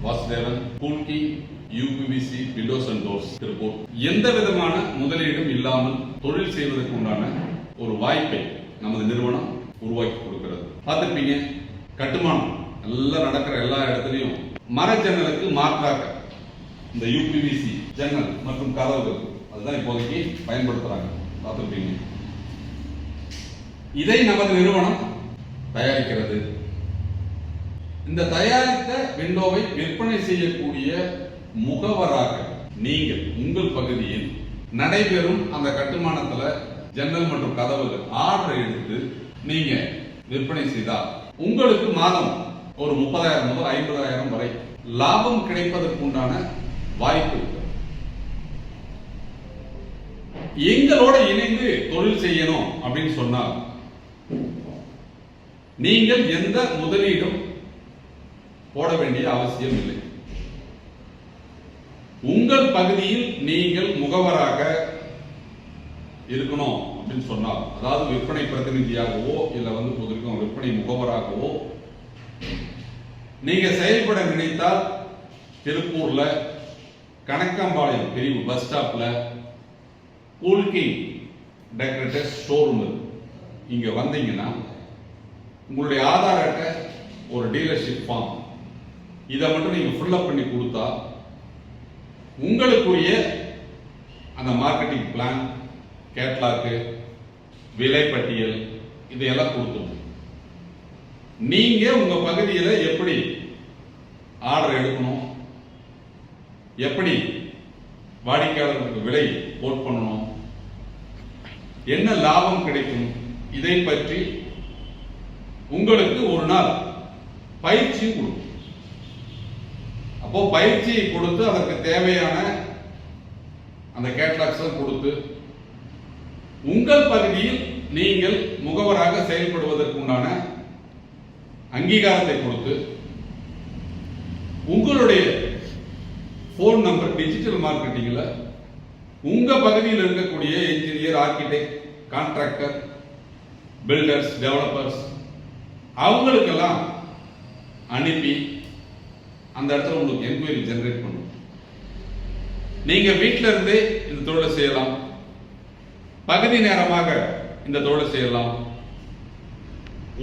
வாசுதேவன், கூல்கி UPVC windows and doors Tiruppur. எந்த விதமான முதலீடும் இல்லாமல் தொழில் செய்வதற்கு உண்டான ஒரு வாய்ப்பை நமது நிறுவனம் உருவாக்கி கொடுக்கிறது. பார்த்திருப்பீங்க, கட்டுமானம் எல்லாம் நடக்கிற எல்லா இடத்துலையும் மர ஜன்னலுக்கு மாற்றாக இந்த யூபிவிசி ஜன்னல் மற்றும் கதவுகள் அதுதான் இப்போதைக்கு பயன்படுத்துறாங்க. பார்த்திருப்பீங்க. இதை நமது நிறுவனம் தயாரிக்கிறது. இந்த தயாரித்த விண்டோவை விற்பனை செய்யக்கூடிய முகவராக நீங்கள் உங்கள் பகுதியில் நடைபெறும் அந்த கட்டுமானத்துல ஜன்னல் மற்றும் கதவுகள் ஆர்டர் எடுத்து நீங்க விற்பனை செய்தால் உங்களுக்கு மாதம் ஒரு 30,000 முதல் 50,000 வரை லாபம் கிடைப்பதற்கு உண்டான வாய்ப்பு இருக்கு. எங்களோட இணைந்து தொழில் செய்யணும் அப்படின்னு சொன்னால் நீங்கள் எந்த முதலீடும் போட வேண்டிய அவசியம் இல்லை. உங்கள் பகுதியில் நீங்கள் முகவராக இருக்கணும் அப்படின்னு சொன்னால், அதாவது விற்பனை பிரதிநிதியாகவோ இல்ல பொதுக்கும் விற்பனை முகவராகவோ நீங்க செயல்பட நினைத்தால் திருப்பூர்ல கணக்கம்பாளையம் பிரிவு பஸ் ஸ்டாப்ல கூல்கி டெக்கரேட்டர்ஸ் ஷோரூம் இங்க வந்தீங்கன்னா உங்களுடைய ஆதார் அட்டை, ஒரு டீலர்ஷிப் ஃபார்ம், இதை மட்டும் நீங்க ஃபுல்லப் பண்ணி கொடுத்தா உங்களுக்குரிய அந்த மார்க்கெட்டிங் பிளான், கேட்லாக், விலைப்பட்டியல் இதையெல்லாம் கொடுத்துருங்க. நீங்க உங்க பகுதியில் எப்படி ஆர்டர் எடுக்கணும், எப்படி வாடிக்கையாளர்களுக்கு விலை போட் பண்ணணும், என்ன லாபம் கிடைக்கும், இதை பற்றி உங்களுக்கு ஒரு நாள் பயிற்சியும் கொடுக்கும். அப்போ பயிற்சியை கொடுத்து அதற்கு தேவையான அந்த கேட்லாக்ஸ் கொடுத்து உங்கள் பகுதியில் நீங்கள் முகவராக செயல்படுவதற்கு உண்டான அங்கீகாரத்தை கொடுத்து உங்களுடைய போன் நம்பர் டிஜிட்டல் மார்க்கெட்டிங்ல உங்க பகுதியில் இருக்கக்கூடிய engineer, architect, contractor, builders, developers அவங்களுக்கெல்லாம் அனுப்பி அந்த இடத்துல உங்களுக்கு என்கொயரி ஜெனரேட் பண்ணும். நீங்க வீட்டில இருந்தே இந்த தொழிலை செய்யலாம், பகுதி நேரமாக இந்த தொழிலை செய்யலாம்.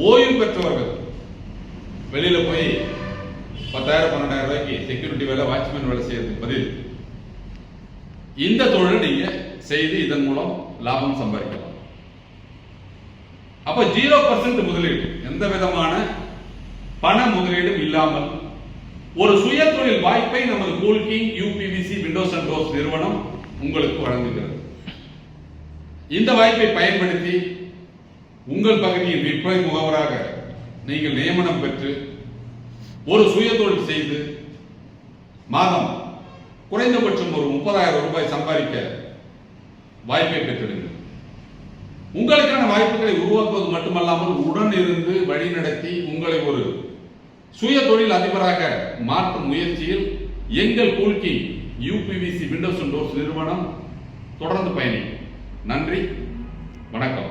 ஓய்வு பெற்றவர்கள் வெளியில போய் 10,000 12,000 ரூபாய்க்கு செக்யூரிட்டி வேலை, வாட்ச்மேன் வேலை செய்யறதுக்கு பதில் இந்த தொழிலை நீங்க செய்து இதன் மூலம் லாபம் சம்பாதிக்கலாம். அப்ப 0% முதலீடு, எந்த விதமான பண முதலீடும் இல்லாமல் ஒரு சுய தொழில் வாய்ப்பை நமது கூல்கி யூபிவிசி விண்டோஸ் அண்ட் டோர்ஸ் நிறுவனம் உங்களுக்கு வழங்குகிறது. இந்த வாய்ப்பை பயன்படுத்தி உங்கள் பகுதியில் விற்பனை முகவராக நீங்கள் நியமனம் பெற்று ஒரு சுய தொழில் செய்து மாதம் குறைந்தபட்சம் ஒரு 30,000 ரூபாய் சம்பாதிக்க வாய்ப்பை பெற்றிடுங்கள். உங்களுக்கான வாய்ப்புகளை உருவாக்குவது மட்டுமல்லாமல் உடன் இருந்து வழிநடத்தி உங்களை ஒரு சுய தொழில் அதிபராக மாற்றும் முயற்சியில் எங்கள் கூல்கி யூபிவிசி விண்டோஸ் அண்ட் டோர்ஸ் நிறுவனம் தொடர்ந்து பயணிக்கும். நன்றி, வணக்கம்.